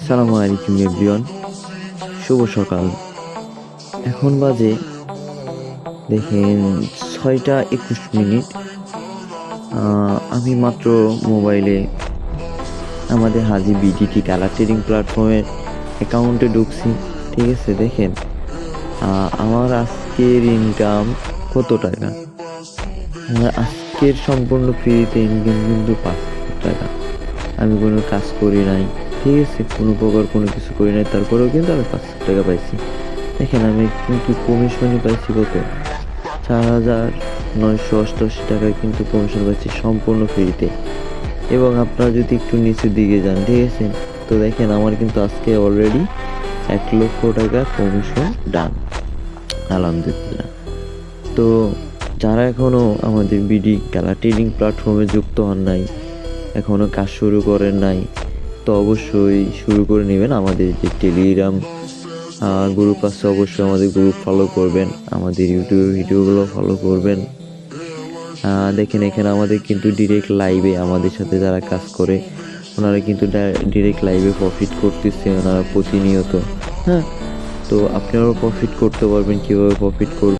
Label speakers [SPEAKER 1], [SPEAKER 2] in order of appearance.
[SPEAKER 1] আসসালামু আলাইকুম এভরিওয়ান, শুভ সকাল। এখন বাজে দেখেন 6টা 21 মিনিট। আমি মাত্র মোবাইলে আমাদের হাজি বিডিটি কালার ট্রেডিং প্ল্যাটফর্মের অ্যাকাউন্টে ঢুকছি। ঠিক আছে, দেখেন আমার আজকের ইনকাম কত টাকা। আমার আজকের সম্পূর্ণ ফ্রিতে ইনকাম কিন্তু 5,000 টাকা। আমি কোনো কাজ করি নাই, ঠিক আছে, কোনো প্রকার কোনো কিছু করি নাই, তারপরেও কিন্তু আমি 5,000 টাকা পাইছি। দেখেন আমি কিন্তু কমিশনই পাইছি কত, 4,988 টাকায় কিন্তু কমিশন পাইছি সম্পূর্ণ ফ্রিতে। এবং আপনারা যদি একটু নিচের দিকে যান, ঠিক আছে, তো দেখেন আমার কিন্তু আজকে অলরেডি 1,00,000 টাকা কমিশন ডান, আলহামদুলিল্লাহ। তো যারা এখনও আমাদের বিডি কালার ট্রেডিং প্ল্যাটফর্মে যুক্ত হন নাই, এখনও কাজ শুরু করেন নাই, তো অবশ্যই শুরু করে নেবেন। আমাদের যে টেলিগ্রাম গ্রুপ আছে, অবশ্যই আমাদের গ্রুপ ফলো করবেন, আমাদের ইউটিউব ভিডিওগুলো ফলো করবেন। দেখেন এখানে আমাদের কিন্তু ডিরেক্ট লাইভে আমাদের সাথে যারা কাজ করে ওনারা কিন্তু ডিরেক্ট লাইভে প্রফিট করতেছে ওনারা প্রতিনিয়ত। হ্যাঁ, তো আপনারাও প্রফিট করতে পারবেন। কীভাবে প্রফিট করবেন